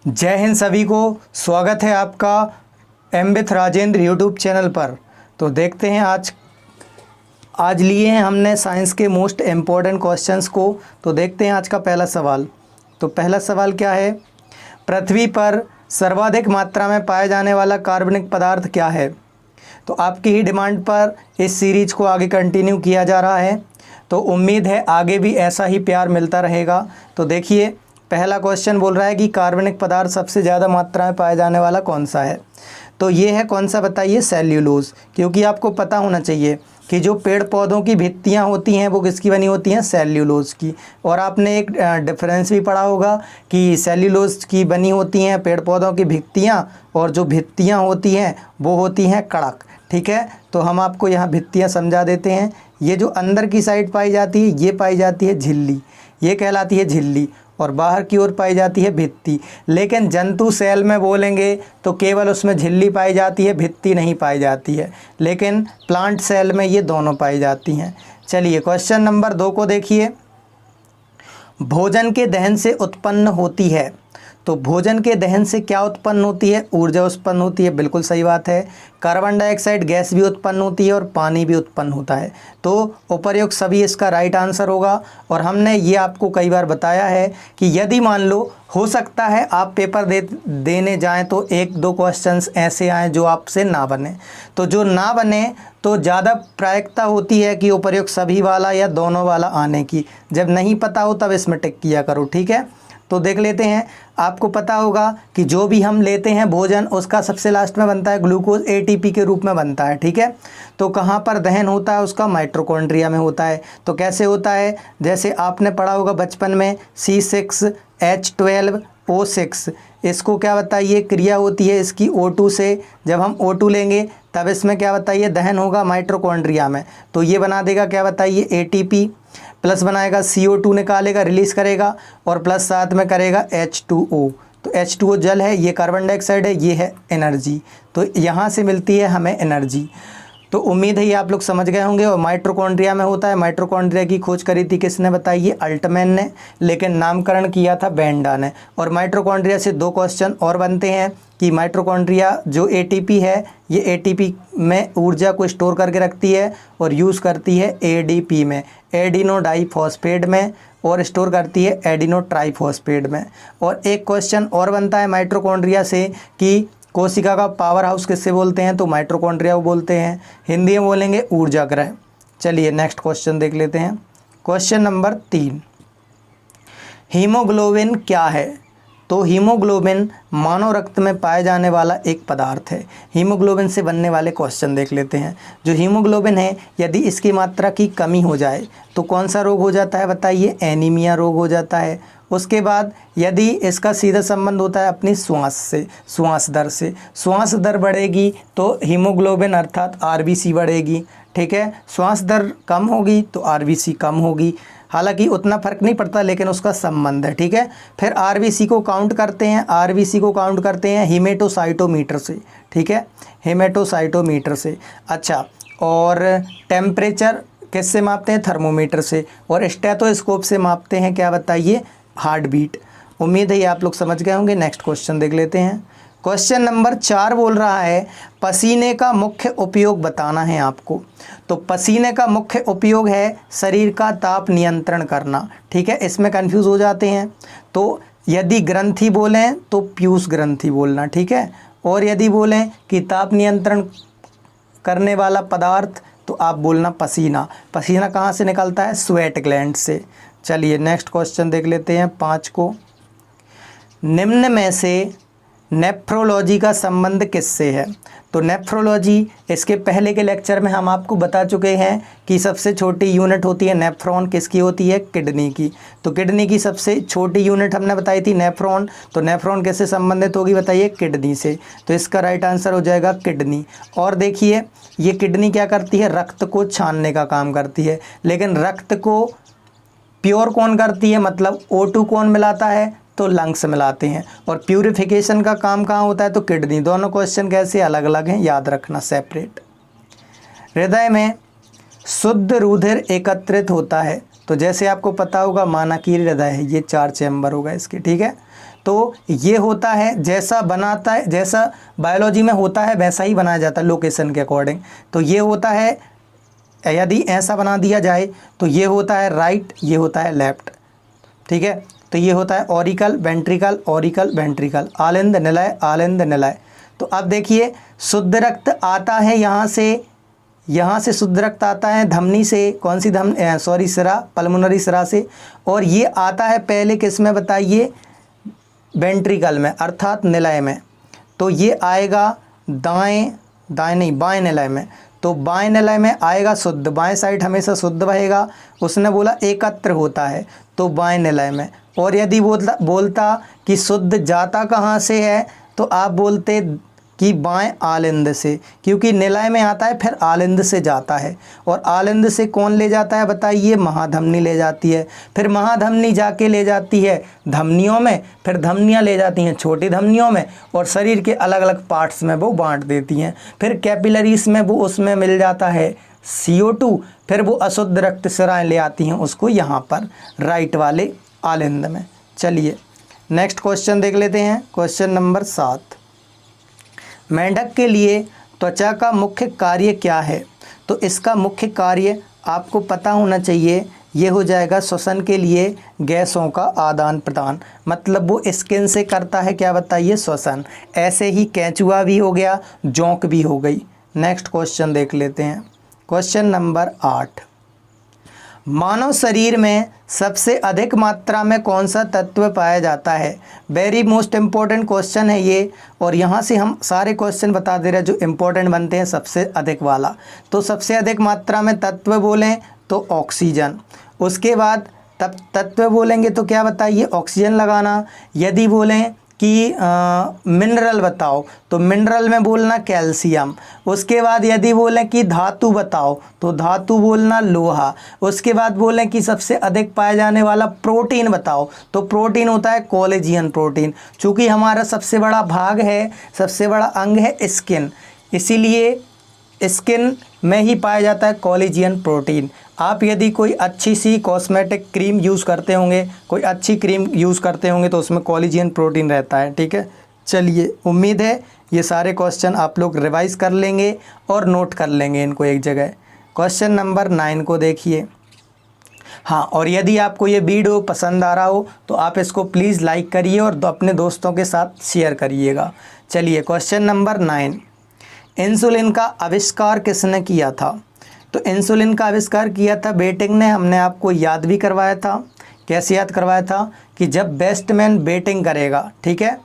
जय हिंद सभी को। स्वागत है आपका M with Rajendra YouTube channel पर। तो देखते हैं आज लिए हैं हमने साइंस के मोस्ट इम्पॉर्टेंट क्वेश्चंस को। तो देखते हैं आज का पहला सवाल। तो पहला सवाल क्या है, पृथ्वी पर सर्वाधिक मात्रा में पाया जाने वाला कार्बनिक पदार्थ क्या है। तो आपकी ही डिमांड पर इस सीरीज को आगे कंटिन्यू किया जा रहा है, तो उम्मीद है आगे भी ऐसा ही प्यार मिलता रहेगा। तो देखिए, पहला क्वेश्चन बोल रहा है कि कार्बनिक पदार्थ सबसे ज़्यादा मात्रा में पाया जाने वाला कौन सा है। तो ये है कौन सा बताइए, सेल्यूलोज। क्योंकि आपको पता होना चाहिए कि जो पेड़ पौधों की भित्तियाँ होती हैं वो किसकी बनी होती हैं, सेल्यूलोज की। और आपने एक डिफरेंस भी पढ़ा होगा कि सेल्यूलोज की बनी होती हैं पेड़ पौधों की भित्तियाँ, और जो भित्तियाँ होती हैं वो होती हैं कड़क। ठीक है, तो हम आपको यहाँ भित्तियाँ समझा देते हैं। ये जो अंदर की साइड पाई जाती है ये पाई जाती है झिल्ली, ये कहलाती है झिल्ली, और बाहर की ओर पाई जाती है भित्ति। लेकिन जंतु सेल में बोलेंगे तो केवल उसमें झिल्ली पाई जाती है, भित्ति नहीं पाई जाती है। लेकिन प्लांट सेल में ये दोनों पाई जाती हैं। चलिए क्वेश्चन नंबर 2 को देखिए। भोजन के दहन से उत्पन्न होती है। तो भोजन के दहन से क्या उत्पन्न होती है, ऊर्जा उत्पन्न होती है। बिल्कुल सही बात है। कार्बन डाइऑक्साइड गैस भी उत्पन्न होती है और पानी भी उत्पन्न होता है। तो उपर्युक्त सभी इसका राइट आंसर होगा। और हमने ये आपको कई बार बताया है कि यदि मान लो हो सकता है आप पेपर देने जाएं तो 1-2 क्वेश्चंस ऐसे आएँ जो आपसे ना बने। तो जो ना बने तो ज़्यादा प्रायिकता होती है कि उपर्युक्त सभी वाला या दोनों वाला आने की। जब नहीं पता हो तब इसमें टिक किया करो। ठीक है, तो देख लेते हैं। आपको पता होगा कि जो भी हम लेते हैं भोजन उसका सबसे लास्ट में बनता है ग्लूकोज, एटीपी के रूप में बनता है। ठीक है, तो कहाँ पर दहन होता है उसका, माइटोकॉन्ड्रिया में होता है। तो कैसे होता है, जैसे आपने पढ़ा होगा बचपन में C6H12O6, इसको क्या बताइए क्रिया होती है इसकी O2 से। जब हम O2 लेंगे तब इसमें क्या बताइए दहन होगा माइटोकॉन्ड्रिया में। तो ये बना देगा क्या बताइए एटीपी, प्लस बनाएगा CO2 निकालेगा रिलीज़ करेगा, और प्लस साथ में करेगा H2O। तो H2O जल है, ये कार्बन डाइऑक्साइड है, ये है एनर्जी। तो यहाँ से मिलती है हमें एनर्जी। तो उम्मीद है ये आप लोग समझ गए होंगे। और माइटोकॉन्ड्रिया में होता है। माइटोकॉन्ड्रिया की खोज करी थी किसने बताइए, अल्टमैन ने, लेकिन नामकरण किया था बेंडा ने। और माइटोकॉन्ड्रिया से 2 क्वेश्चन और बनते हैं कि माइटोकॉन्ड्रिया जो एटीपी है ये एटीपी में ऊर्जा को स्टोर करके रखती है और यूज़ करती है एडीपी में, एडिनो डाइफॉस्फेट में, और स्टोर करती है एडिनो ट्राइफॉस्फेट में। और एक क्वेश्चन और बनता है माइटोकॉन्ड्रिया से कि कोशिका का पावर हाउस किससे बोलते हैं, तो माइटोकॉन्ड्रिया को बोलते हैं। हिंदी में बोलेंगे ऊर्जा ग्रह। चलिए नेक्स्ट क्वेश्चन देख लेते हैं। क्वेश्चन नंबर 3, हीमोग्लोबिन क्या है। तो हीमोग्लोबिन मानव रक्त में पाए जाने वाला एक पदार्थ है। हीमोग्लोबिन से बनने वाले क्वेश्चन देख लेते हैं। जो हीमोग्लोबिन है यदि इसकी मात्रा की कमी हो जाए तो कौन सा रोग हो जाता है बताइए, एनीमिया रोग हो जाता है। उसके बाद यदि इसका सीधा संबंध होता है अपनी श्वास से, श्वास दर से। श्वास दर बढ़ेगी तो हीमोग्लोबिन अर्थात आरबीसी बढ़ेगी। ठीक है, श्वास दर कम होगी तो आरबीसी कम होगी। हालांकि उतना फ़र्क नहीं पड़ता लेकिन उसका संबंध है। ठीक है, फिर आरबीसी को काउंट करते हैं, आरबीसी को काउंट करते हैं हीमेटोसाइटोमीटर से। ठीक है, हीमेटोसाइटोमीटर से। अच्छा, और टेम्परेचर किससे मापते हैं, थर्मोमीटर से। और स्टेथोस्कोप से मापते हैं क्या बताइए, हार्ट बीट। उम्मीद है ये आप लोग समझ गए होंगे। नेक्स्ट क्वेश्चन देख लेते हैं। क्वेश्चन नंबर 4 बोल रहा है पसीने का मुख्य उपयोग बताना है आपको। तो पसीने का मुख्य उपयोग है शरीर का ताप नियंत्रण करना। ठीक है, इसमें कंफ्यूज हो जाते हैं। तो यदि ग्रंथि बोलें तो पीयूष ग्रंथि बोलना। ठीक है, और यदि बोलें कि ताप नियंत्रण करने वाला पदार्थ तो आप बोलना पसीना। पसीना कहाँ से निकलता है, स्वेट ग्लैंड से। चलिए नेक्स्ट क्वेश्चन देख लेते हैं 5 को। निम्न में से नेफ्रोलॉजी का संबंध किससे है। तो नेफ्रोलॉजी, इसके पहले के लेक्चर में हम आपको बता चुके हैं कि सबसे छोटी यूनिट होती है नेफ्रॉन, किसकी होती है, किडनी की। तो किडनी की सबसे छोटी यूनिट हमने बताई थी नेफ्रॉन। तो नेफ्रॉन किससे संबंधित होगी बताइए, किडनी से। तो इसका राइट आंसर हो जाएगा किडनी। और देखिए ये किडनी क्या करती है, रक्त को छानने का काम करती है। लेकिन रक्त को प्योर कौन करती है, मतलब O2 कौन मिलाता है, तो लंग्स मिलाते हैं। और प्यूरिफिकेशन का काम कहाँ होता है, तो किडनी। दोनों क्वेश्चन कैसे अलग अलग हैं, याद रखना सेपरेट। हृदय में शुद्ध रुधिर एकत्रित होता है। तो जैसे आपको पता होगा मानकीय हृदय है, ये 4 चैम्बर होगा इसके। ठीक है, तो ये होता है जैसा बनाता है, जैसा बायोलॉजी में होता है वैसा ही बनाया जाता है लोकेशन के अकॉर्डिंग। तो ये होता है, यदि ऐसा बना दिया जाए तो ये होता है राइट, ये होता है लेफ्ट, ठीक है। तो ये होता है ऑरिकल वेंट्रिकल, ऑरिकल वेंट्रिकल, आलिंद निलय, आलिंद निलय। तो अब देखिए शुद्ध रक्त आता है यहाँ से शुद्ध रक्त आता है धमनी से, कौन सी धमनी, सिरा, पल्मोनरी सिरा से, और ये आता है पहले किस में बताइए, वेंट्रिकल में अर्थात निलय में। तो ये आएगा दाएं नहीं बाएं निलय में। तो बाएं निलय में आएगा शुद्ध, बाएं साइड हमेशा शुद्ध बहेगा। उसने बोला एकत्र होता है तो बाएं निलय में। और यदि बोलता कि शुद्ध जाता कहाँ से है तो आप बोलते कि बाएं आलिंद से, क्योंकि निलय में आता है फिर आलिंद से जाता है। और आलिंद से कौन ले जाता है बताइए, महाधमनी ले जाती है। फिर महाधमनी जाके ले जाती है धमनियों में, फिर धमनियाँ ले जाती हैं छोटी धमनियों में, और शरीर के अलग अलग पार्ट्स में वो बांट देती हैं। फिर कैपिलरीज में वो उसमें मिल जाता है CO2, फिर वो अशुद्ध रक्त सिराएँ ले आती हैं उसको यहाँ पर राइट वाले आलिंद में। चलिए नेक्स्ट क्वेश्चन देख लेते हैं, क्वेश्चन नंबर 7। मेंढक के लिए त्वचा का मुख्य कार्य क्या है? तो इसका मुख्य कार्य आपको पता होना चाहिए, ये हो जाएगा श्वसन के लिए गैसों का आदान प्रदान, मतलब वो स्किन से करता है क्या बताइए, श्वसन। ऐसे ही केंचुआ भी हो गया, जोंक भी हो गई। नेक्स्ट क्वेश्चन देख लेते हैं, क्वेश्चन नंबर 8। मानव शरीर में सबसे अधिक मात्रा में कौन सा तत्व पाया जाता है? वेरी मोस्ट इम्पोर्टेंट क्वेश्चन है ये, और यहाँ से हम सारे क्वेश्चन बता दे रहे हैं जो इम्पोर्टेंट बनते हैं सबसे अधिक वाला। तो सबसे अधिक मात्रा में तत्व बोलें तो ऑक्सीजन, उसके बाद तब तत्व बोलेंगे तो क्या बताइए, ऑक्सीजन लगाना। यदि बोलें कि मिनरल बताओ तो मिनरल में बोलना कैल्शियम। उसके बाद यदि बोलें कि धातु बताओ तो धातु बोलना लोहा। उसके बाद बोलें कि सबसे अधिक पाया जाने वाला प्रोटीन बताओ तो प्रोटीन होता है कोलेजियन प्रोटीन। चूँकि हमारा सबसे बड़ा भाग है, सबसे बड़ा अंग है स्किन, इसीलिए स्किन में ही पाया जाता है कोलेजियन प्रोटीन। आप यदि कोई अच्छी सी कॉस्मेटिक क्रीम यूज़ करते होंगे, कोई अच्छी क्रीम यूज़ करते होंगे तो उसमें कोलेजियन प्रोटीन रहता है, ठीक है। चलिए उम्मीद है ये सारे क्वेश्चन आप लोग रिवाइज़ कर लेंगे और नोट कर लेंगे इनको एक जगह। क्वेश्चन नंबर 9 को देखिए। हाँ, और यदि आपको ये वीडियो पसंद आ रहा हो तो आप इसको प्लीज़ लाइक करिए और अपने दोस्तों के साथ शेयर करिएगा। चलिए क्वेश्चन नंबर 9, इंसुलिन का आविष्कार किसने किया था? तो इंसुलिन का आविष्कार किया था बेटिंग ने। हमने आपको याद भी करवाया था। कैसे याद करवाया था कि जब बैट्समैन बैटिंग करेगा, ठीक है,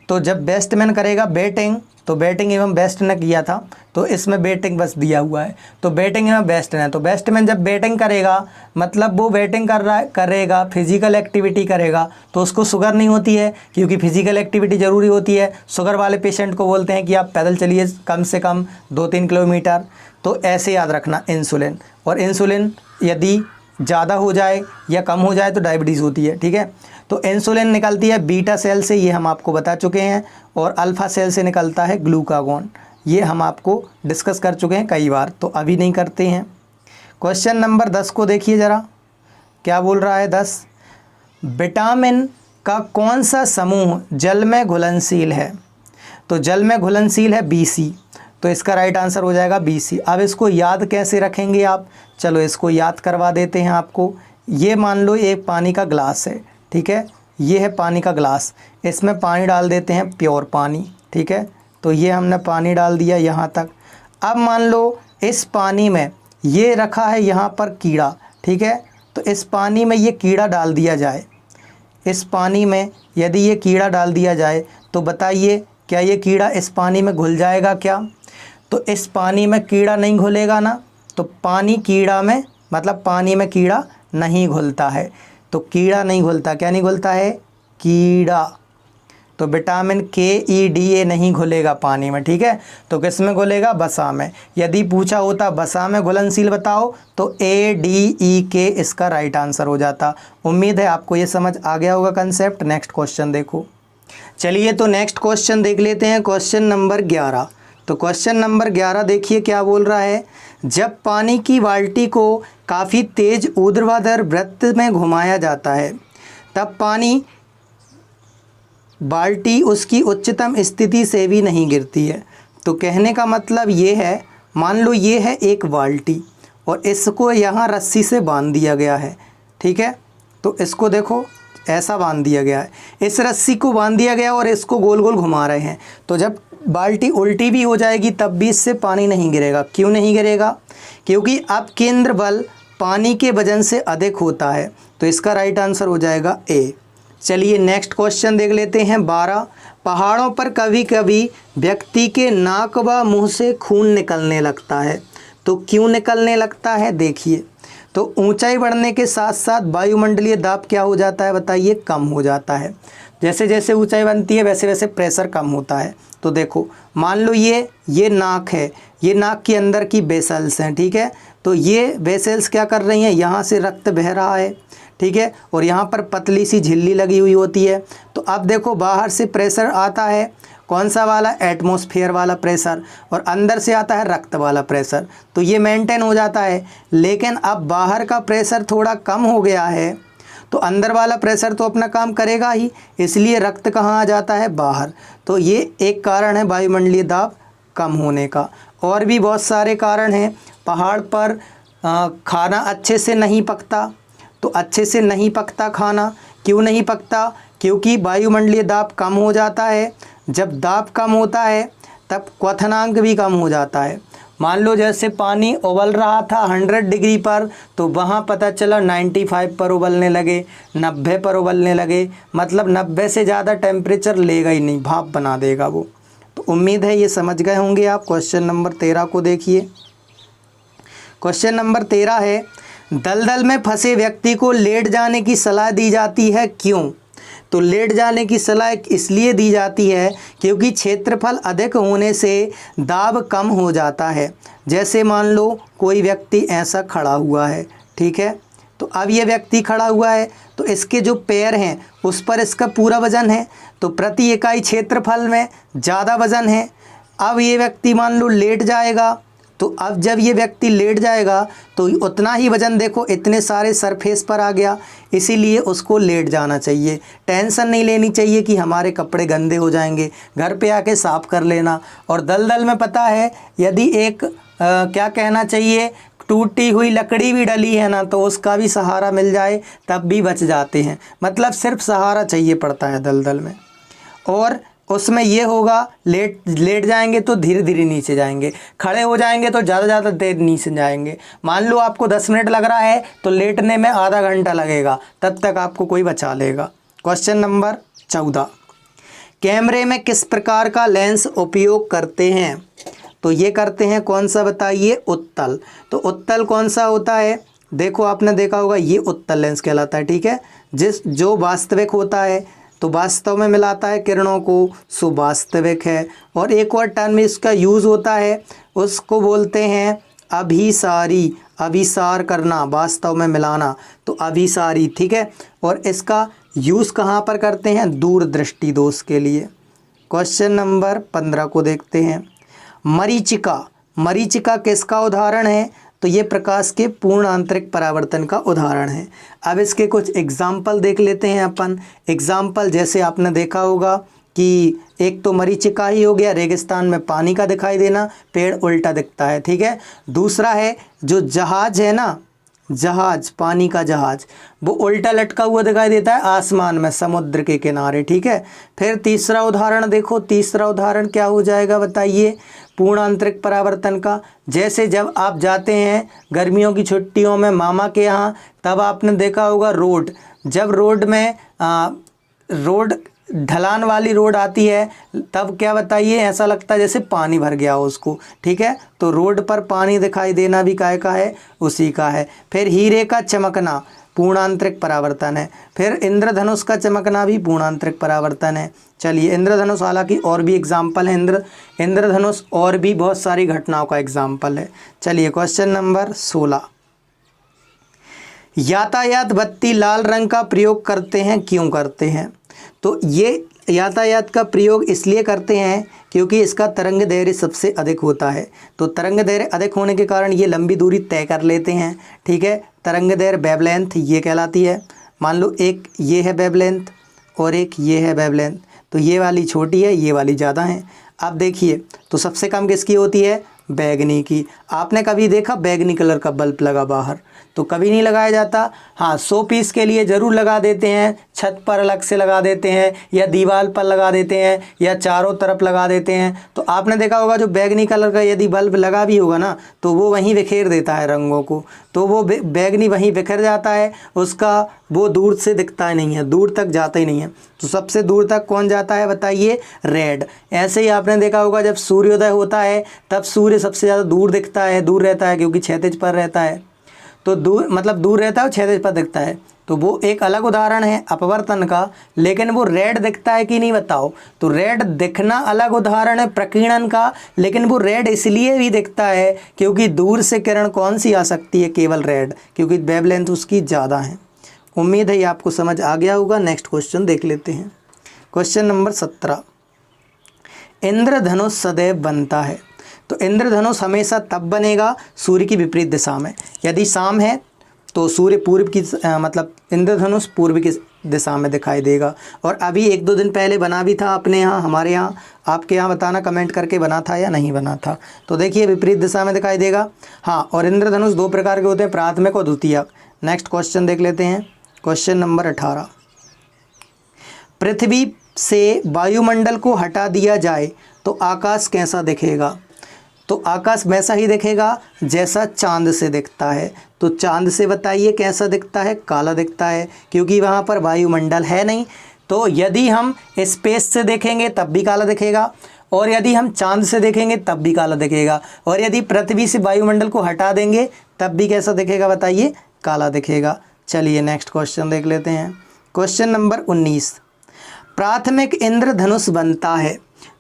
तो जब बैट्समैन करेगा बैटिंग तो बैटिंग एवं बेस्ट ने किया था, तो इसमें बैटिंग बस दिया हुआ है, तो बैटिंग एवं बेस्ट ने। तो बैट्समैन जब बैटिंग करेगा मतलब वो बैटिंग करेगा, फिजिकल एक्टिविटी करेगा, तो उसको शुगर नहीं होती है क्योंकि फिजिकल एक्टिविटी ज़रूरी होती है। शुगर वाले पेशेंट को बोलते हैं कि आप पैदल चलिए कम से कम 2-3 किलोमीटर। तो ऐसे याद रखना इंसुलिन। और इंसुलिन यदि ज़्यादा हो जाए या कम हो जाए तो डायबिटीज़ होती है, ठीक है। तो इंसुलिन निकलती है बीटा सेल से, ये हम आपको बता चुके हैं, और अल्फ़ा सेल से निकलता है ग्लूकागोन, ये हम आपको डिस्कस कर चुके हैं कई बार, तो अभी नहीं करते हैं। क्वेश्चन नंबर 10 को देखिए ज़रा, क्या बोल रहा है 10। विटामिन का कौन सा समूह जल में घुलनशील है? तो जल में घुलनशील है BC, तो इसका राइट आंसर हो जाएगा BC। अब इसको याद कैसे रखेंगे आप? चलो इसको याद करवा देते हैं आपको। ये मान लो एक पानी का ग्लास है, ठीक है, ये है पानी का ग्लास, इसमें पानी डाल देते हैं प्योर पानी, ठीक है। तो ये हमने पानी डाल दिया यहाँ तक। अब मान लो इस पानी में ये रखा है यहाँ पर कीड़ा, ठीक है, तो इस पानी में ये कीड़ा डाल दिया जाए, इस पानी में यदि ये कीड़ा डाल दिया जाए तो बताइए क्या ये कीड़ा इस पानी में घुल जाएगा क्या? तो इस पानी में कीड़ा नहीं घुलेगा ना, तो पानी कीड़ा में मतलब पानी में कीड़ा नहीं घुलता है, तो कीड़ा नहीं घुलता, क्या नहीं घुलता है? कीड़ा। तो विटामिन KEDA नहीं घुलेगा पानी में, ठीक है, तो किस में घुलेगा? वसा में। यदि पूछा होता वसा में घुलनशील बताओ तो ADEK इसका राइट आंसर हो जाता। उम्मीद है आपको ये समझ आ गया होगा कंसेप्ट। नेक्स्ट क्वेश्चन देखो। चलिए तो नेक्स्ट क्वेश्चन देख लेते हैं, क्वेश्चन नंबर 11। तो क्वेश्चन नंबर 11 देखिए क्या बोल रहा है। जब पानी की बाल्टी को काफ़ी तेज ऊर्ध्वाधर वृत्त में घुमाया जाता है तब पानी बाल्टी उसकी उच्चतम स्थिति से भी नहीं गिरती है। तो कहने का मतलब ये है, मान लो ये है एक बाल्टी और इसको यहाँ रस्सी से बांध दिया गया है, ठीक है। तो इसको देखो ऐसा बांध दिया गया है, इस रस्सी को बांध दिया गया और इसको गोल गोल घुमा रहे हैं। तो जब बाल्टी उल्टी भी हो जाएगी तब भी इससे पानी नहीं गिरेगा। क्यों नहीं गिरेगा? क्योंकि अब केंद्र बल पानी के वजन से अधिक होता है। तो इसका राइट आंसर हो जाएगा ए। चलिए नेक्स्ट क्वेश्चन देख लेते हैं 12। पहाड़ों पर कभी कभी व्यक्ति के नाक व मुंह से खून निकलने लगता है। तो क्यों निकलने लगता है? देखिए, तो ऊंचाई बढ़ने के साथ साथ वायुमंडलीय दाब क्या हो जाता है बताइए? कम हो जाता है। जैसे जैसे ऊंचाई बनती है वैसे वैसे प्रेशर कम होता है। तो देखो, मान लो ये नाक है, ये नाक के अंदर की वेसल्स हैं, ठीक है। तो ये वेसल्स क्या कर रही हैं? यहाँ से रक्त बह रहा है, ठीक है, और यहाँ पर पतली सी झिल्ली लगी हुई होती है। तो अब देखो बाहर से प्रेशर आता है, कौन सा वाला? एटमॉस्फेयर वाला प्रेशर, और अंदर से आता है रक्त वाला प्रेशर। तो ये मेंटेन हो जाता है। लेकिन अब बाहर का प्रेशर थोड़ा कम हो गया है तो अंदर वाला प्रेशर तो अपना काम करेगा ही, इसलिए रक्त कहाँ आ जाता है? बाहर। तो ये एक कारण है वायुमंडलीय दाब कम होने का। और भी बहुत सारे कारण हैं। पहाड़ पर खाना अच्छे से नहीं पकता। तो अच्छे से नहीं पकता खाना, क्यों नहीं पकता? क्योंकि वायुमंडलीय दाब कम हो जाता है। जब दाब कम होता है तब क्वथनांक भी कम हो जाता है। मान लो जैसे पानी उबल रहा था 100 डिग्री पर, तो वहाँ पता चला 95 पर उबलने लगे, 90 पर उबलने लगे। मतलब 90 से ज़्यादा टेम्परेचर लेगा ही नहीं, भाप बना देगा वो। तो उम्मीद है ये समझ गए होंगे आप। क्वेश्चन नंबर 13 को देखिए। क्वेश्चन नंबर 13 है, दलदल में फंसे व्यक्ति को लेट जाने की सलाह दी जाती है, क्यों? तो लेट जाने की सलाह इसलिए दी जाती है क्योंकि क्षेत्रफल अधिक होने से दाब कम हो जाता है। जैसे मान लो कोई व्यक्ति ऐसा खड़ा हुआ है, ठीक है। तो अब ये व्यक्ति खड़ा हुआ है तो इसके जो पैर हैं उस पर इसका पूरा वज़न है, तो प्रति इकाई क्षेत्रफल में ज़्यादा वज़न है। अब ये व्यक्ति मान लो लेट जाएगा, तो अब जब ये व्यक्ति लेट जाएगा तो उतना ही वज़न देखो इतने सारे सरफेस पर आ गया, इसीलिए उसको लेट जाना चाहिए। टेंशन नहीं लेनी चाहिए कि हमारे कपड़े गंदे हो जाएंगे, घर पे आके साफ़ कर लेना। और दलदल में पता है यदि एक क्या कहना चाहिए, टूटी हुई लकड़ी भी डली है ना, तो उसका भी सहारा मिल जाए तब भी बच जाते हैं। मतलब सिर्फ सहारा चाहिए पड़ता है दलदल में। और उसमें ये होगा, लेट जाएंगे तो धीरे धीरे नीचे जाएंगे, खड़े हो जाएंगे तो ज़्यादा देर नीचे जाएंगे। मान लो आपको 10 मिनट लग रहा है तो लेटने में आधा घंटा लगेगा, तब तक आपको कोई बचा लेगा। क्वेश्चन नंबर 14, कैमरे में किस प्रकार का लेंस उपयोग करते हैं? तो ये करते हैं कौन सा बताइए? उत्तल। तो उत्तल कौन सा होता है? देखो आपने देखा होगा ये उत्तल लेंस कहलाता है, ठीक है। जो वास्तविक होता है तो वास्तव में मिलाता है किरणों को, सो वास्तविक है। और एक और टर्म इसका यूज़ होता है, उसको बोलते हैं अभिसारी। अभिसार करना, वास्तव में मिलाना, तो अभिसारी, ठीक है। और इसका यूज़ कहाँ पर करते हैं? दूरदृष्टि दोष के लिए। क्वेश्चन नंबर 15 को देखते हैं। मरीचिका। मरीचिका किसका उदाहरण है? तो ये प्रकाश के पूर्ण आंतरिक परावर्तन का उदाहरण है। अब इसके कुछ एग्जाम्पल देख लेते हैं अपन। एग्जाम्पल जैसे आपने देखा होगा कि एक तो मरीचिका ही हो गया, रेगिस्तान में पानी का दिखाई देना, पेड़ उल्टा दिखता है, ठीक है। दूसरा है जो जहाज है ना, जहाज, पानी का जहाज, वो उल्टा लटका हुआ दिखाई देता है आसमान में, समुद्र के किनारे, ठीक है। फिर तीसरा उदाहरण देखो, तीसरा उदाहरण क्या हो जाएगा बताइए? पूर्ण आंतरिक परावर्तन का। जैसे जब आप जाते हैं गर्मियों की छुट्टियों में मामा के यहाँ, तब आपने देखा होगा रोड, जब रोड में रोड ढलान वाली रोड आती है तब क्या बताइए, ऐसा लगता है जैसे पानी भर गया हो उसको, ठीक है। तो रोड पर पानी दिखाई देना भी काय का है? उसी का है। फिर हीरे का चमकना पूर्ण आंतरिक परावर्तन है। फिर इंद्रधनुष का चमकना भी पूर्ण आंतरिक परावर्तन है। चलिए इंद्रधनुष, हालांकि और भी एग्जाम्पल है, इंद्रधनुष और भी बहुत सारी घटनाओं का एग्जाम्पल है। चलिए क्वेश्चन नंबर 16, यातायात बत्ती लाल रंग का प्रयोग करते हैं, क्यों करते हैं? तो ये यातायात का प्रयोग इसलिए करते हैं क्योंकि इसका तरंग दैर्घ्य सबसे अधिक होता है। तो तरंग दैर्घ्य अधिक होने के कारण ये लंबी दूरी तय कर लेते हैं, ठीक है। तरंग दैर्घ्य वेवलेंथ ये कहलाती है। मान लो एक ये है वेवलेंथ और एक ये है वेवलेंथ, तो तो ये वाली छोटी है, ये वाली ज़्यादा है। अब देखिए तो सबसे कम किसकी होती है, बैगनी की। आपने कभी देखा बैगनी कलर का बल्ब लगा बाहर? तो कभी नहीं लगाया जाता। हाँ, 100 पीस के लिए ज़रूर लगा देते हैं, छत पर अलग से लगा देते हैं या दीवार पर लगा देते हैं या चारों तरफ लगा देते हैं। तो आपने देखा होगा जो बैगनी कलर का यदि बल्ब लगा भी होगा ना तो वो वहीं बिखेर देता है रंगों को, तो वो बैगनी वहीं बिखर जाता है, उसका वो दूर से दिखता ही नहीं है, दूर तक जाता ही नहीं है। तो सबसे दूर तक कौन जाता है बताइए, रेड। ऐसे ही आपने देखा होगा जब सूर्योदय होता है तब सूर्य सबसे ज़्यादा दूर दिखता है, दूर रहता है क्योंकि क्षैतिज पर रहता है, तो दूर मतलब दूर रहता है और क्षैतिज पर दिखता है। तो वो एक अलग उदाहरण है अपवर्तन का, लेकिन वो रेड दिखता है कि नहीं बताओ? तो रेड दिखना अलग उदाहरण है प्रकीर्णन का, लेकिन वो रेड इसलिए भी दिखता है क्योंकि दूर से किरण कौन सी आ सकती है, केवल रेड, क्योंकि वेवलेंथ उसकी ज़्यादा है। उम्मीद है ये आपको समझ आ गया होगा। नेक्स्ट क्वेश्चन देख लेते हैं। क्वेश्चन नंबर 17, इंद्रधनुष सदैव बनता है। तो इंद्रधनुष हमेशा तब बनेगा सूर्य की विपरीत दिशा में। यदि शाम है तो सूर्य पूर्व की मतलब इंद्रधनुष पूर्व की दिशा में दिखाई देगा। और अभी 1-2 दिन पहले बना भी था अपने यहाँ, हमारे यहाँ, आपके यहाँ बताना कमेंट करके बना था या नहीं बना था। तो देखिए विपरीत दिशा में दिखाई देगा। हाँ, और इंद्रधनुष 2 प्रकार के होते हैं, प्राथमिक और द्वितीयक। नेक्स्ट क्वेश्चन देख लेते हैं। क्वेश्चन नंबर 18, पृथ्वी से वायुमंडल को हटा दिया जाए तो आकाश कैसा दिखेगा? तो आकाश वैसा ही दिखेगा जैसा चांद से दिखता है। तो चांद से बताइए कैसा दिखता है, काला दिखता है, क्योंकि वहाँ पर वायुमंडल है नहीं। तो यदि हम स्पेस से देखेंगे तब भी काला दिखेगा, और यदि हम चांद से देखेंगे तब भी काला दिखेगा, और यदि पृथ्वी से वायुमंडल को हटा देंगे तब भी कैसा दिखेगा बताइए, काला दिखेगा। चलिए नेक्स्ट क्वेश्चन देख लेते हैं। क्वेश्चन नंबर 19, प्राथमिक इंद्रधनुष बनता है।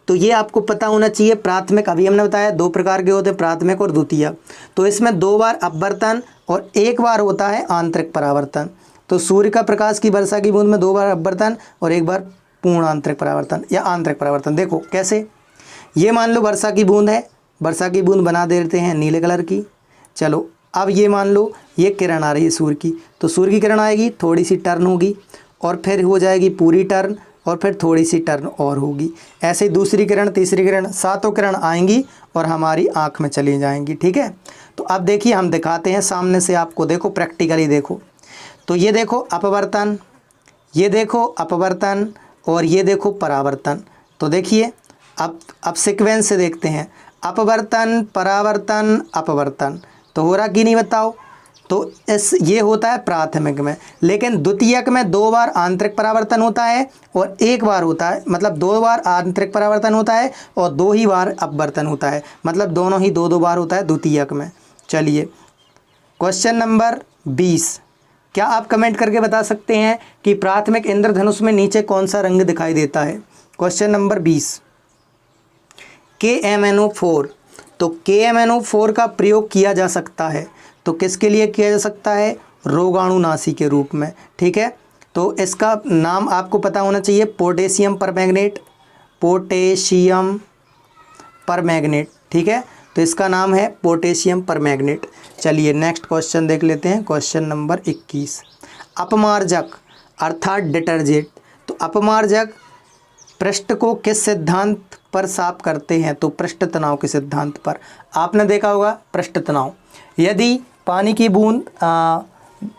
तो ये आपको पता होना चाहिए। प्राथमिक अभी हमने बताया 2 प्रकार के होते हैं, प्राथमिक और द्वितीयक। तो इसमें 2 बार अपवर्तन और 1 बार होता है आंतरिक परावर्तन। तो सूर्य का प्रकाश की वर्षा की बूंद में 2 बार अपवर्तन और 1 बार पूर्ण आंतरिक परावर्तन या आंतरिक परावर्तन। देखो कैसे, ये मान लो वर्षा की बूंद है, वर्षा की बूंद बना देते हैं नीले कलर की। चलो अब ये मान लो ये किरण आ रही है सूर्य की, तो सूर्य की किरण आएगी, थोड़ी सी टर्न होगी और फिर हो जाएगी पूरी टर्न और फिर थोड़ी सी टर्न और होगी। ऐसे ही दूसरी किरण, तीसरी किरण, 7 किरण आएंगी और हमारी आँख में चली जाएंगी। ठीक है, तो अब देखिए हम दिखाते हैं सामने से आपको, देखो प्रैक्टिकली देखो। तो ये देखो अपवर्तन, ये देखो अपवर्तन और ये देखो परावर्तन। तो देखिए अब सीक्वेंस से देखते हैं, अपवर्तन परावर्तन अपवर्तन। तो हो रहा कि नहीं बताओ? तो ये होता है प्राथमिक में, लेकिन द्वितीयक में 2 बार आंतरिक परावर्तन होता है और 1 बार होता है, मतलब 2 बार आंतरिक परावर्तन होता है और 2 ही बार अपवर्तन होता है, मतलब दोनों ही 2-2 बार होता है द्वितीयक में। चलिए क्वेश्चन नंबर 20, क्या आप कमेंट करके बता सकते हैं कि प्राथमिक इंद्रधनुष में नीचे कौन सा रंग दिखाई देता है? Question number 20, KMnO4। तो KMnO4 का प्रयोग किया जा सकता है, तो किसके लिए किया जा सकता है? रोगाणुनाशी के रूप में। ठीक है, तो इसका नाम आपको पता होना चाहिए, पोटेशियम परमैंगनेट, पोटेशियम परमैंगनेट। ठीक है, तो इसका नाम है पोटेशियम परमैंगनेट। चलिए नेक्स्ट क्वेश्चन देख लेते हैं। क्वेश्चन नंबर 21, अपमार्जक अर्थात डिटर्जेंट। तो अपमार्जक पृष्ठ को किस सिद्धांत पर साफ करते हैं? तो पृष्ठ तनाव के सिद्धांत पर। आपने देखा होगा पृष्ठ तनाव, यदि पानी की बूंद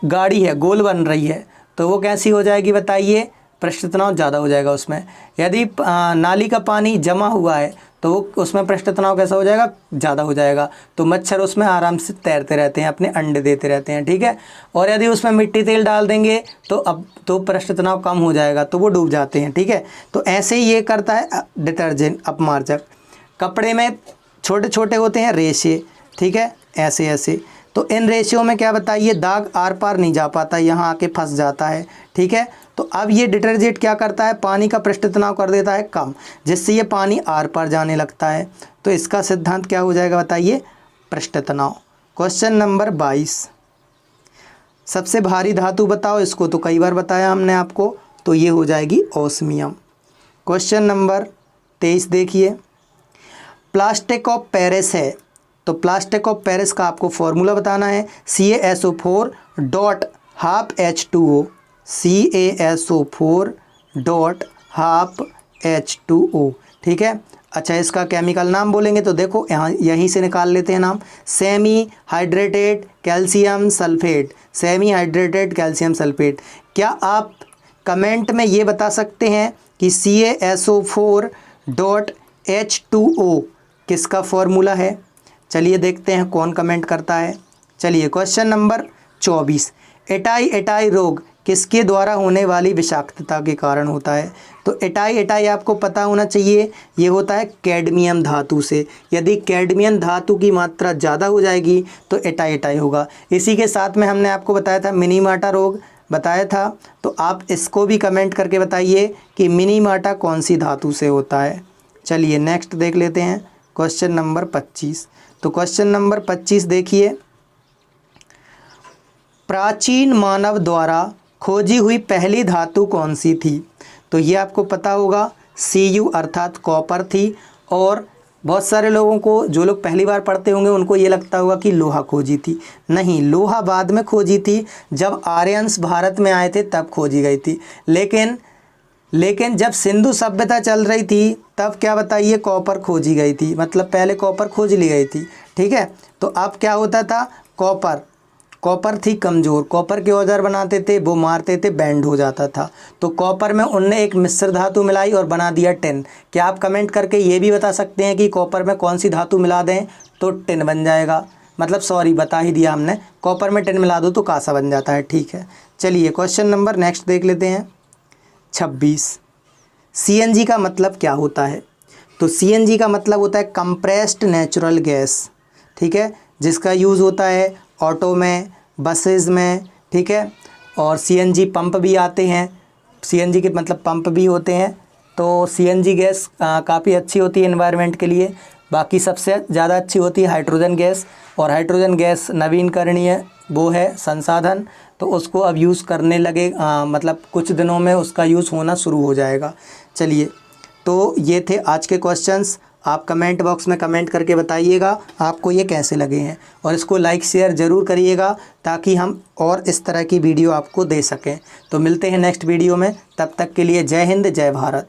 गाढ़ी है, गोल बन रही है, तो वो कैसी हो जाएगी बताइए? पृष्ठ तनाव ज़्यादा हो जाएगा उसमें। यदि नाली का पानी जमा हुआ है तो उसमें पृष्ठ तनाव कैसा हो जाएगा? ज़्यादा हो जाएगा। तो मच्छर उसमें आराम से तैरते रहते हैं, अपने अंडे देते रहते हैं। ठीक है, और यदि उसमें मिट्टी तेल डाल देंगे तो पृष्ठ तनाव कम हो जाएगा, तो वो डूब जाते हैं। ठीक है, तो ऐसे ही ये करता है डिटर्जेंट अपमार्जक। कपड़े में छोटे छोटे होते हैं रेशे, ठीक है, ऐसे ऐसे। तो इन रेशियों में क्या बताइए? दाग आर पार नहीं जा पाता, यहाँ आके फंस जाता है। ठीक है, तो अब ये डिटर्जेंट क्या करता है? पानी का पृष्ठ तनाव कर देता है कम, जिससे ये पानी आर पार जाने लगता है। तो इसका सिद्धांत क्या हो जाएगा बताइए? पृष्ठ तनाव। क्वेश्चन नंबर 22, सबसे भारी धातु बताओ। इसको तो कई बार बताया हमने आपको, तो ये हो जाएगी ओस्मियम। क्वेश्चन नंबर 23 देखिए, प्लास्टिक ऑफ पेरिस है, तो प्लास्टिक ऑफ पेरिस का आपको फॉर्मूला बताना है, CaSO4 dot half H2O, CaSO4 dot half H2O, ठीक है। अच्छा, इसका केमिकल नाम बोलेंगे तो देखो यहाँ यहीं से निकाल लेते हैं नाम, semi hydrated calcium sulphate, semi hydrated calcium sulphate. क्या आप कमेंट में ये बता सकते हैं कि CaSO4.H2O किसका फॉर्मूला है? चलिए देखते हैं कौन कमेंट करता है। चलिए क्वेश्चन नंबर 24, एटाई रोग किसके द्वारा होने वाली विषाक्तता के कारण होता है? तो एटाई आपको पता होना चाहिए, ये होता है कैडमियम धातु से। यदि कैडमियम धातु की मात्रा ज़्यादा हो जाएगी तो एटाई होगा। इसी के साथ में हमने आपको बताया था मिनीमाटा रोग बताया था, तो आप इसको भी कमेंट करके बताइए कि मिनीमाटा कौन सी धातु से होता है। चलिए नेक्स्ट देख लेते हैं क्वेश्चन नंबर 25। तो क्वेश्चन नंबर 25 देखिए, प्राचीन मानव द्वारा खोजी हुई पहली धातु कौन सी थी? तो ये आपको पता होगा Cu अर्थात कॉपर थी। और बहुत सारे लोगों को, जो लोग पहली बार पढ़ते होंगे, उनको ये लगता होगा कि लोहा खोजी थी। नहीं, लोहा बाद में खोजी थी, जब आर्यंस भारत में आए थे तब खोजी गई थी। लेकिन जब सिंधु सभ्यता चल रही थी तब क्या बताइए, कॉपर खोजी गई थी। मतलब पहले कॉपर खोज ली गई थी, ठीक है। तो अब क्या होता था, कॉपर थी कमज़ोर, कॉपर के औजार बनाते थे, वो मारते थे, बैंड हो जाता था। तो कॉपर में उनने एक मिश्र धातु मिलाई और बना दिया टिन। क्या आप कमेंट करके ये भी बता सकते हैं कि कॉपर में कौन सी धातु मिला दें तो टिन बन जाएगा? मतलब सॉरी, बता ही दिया हमने, कॉपर में टिन मिला दो तो कांसा बन जाता है, ठीक है। चलिए क्वेश्चन नंबर नेक्स्ट देख लेते हैं 26। CNG का मतलब क्या होता है? तो CNG का मतलब होता है कंप्रेस्ड नेचुरल गैस, ठीक है, जिसका यूज़ होता है ऑटो में, बसेस में, ठीक है। और CNG पंप भी आते हैं, CNG के मतलब पंप भी होते हैं। तो CNG गैस काफ़ी अच्छी होती है एनवायरनमेंट के लिए। बाकी सबसे ज़्यादा अच्छी होती है हाइड्रोजन गैस, और हाइड्रोजन गैस नवीनकरणीय वो है संसाधन, तो उसको अब यूज़ करने लगे, मतलब कुछ दिनों में उसका यूज़ होना शुरू हो जाएगा। चलिए, तो ये थे आज के क्वेश्चंस। आप कमेंट बॉक्स में कमेंट करके बताइएगा आपको ये कैसे लगे हैं, और इसको लाइक शेयर ज़रूर करिएगा ताकि हम और इस तरह की वीडियो आपको दे सकें। तो मिलते हैं नेक्स्ट वीडियो में, तब तक के लिए जय हिंद, जय भारत।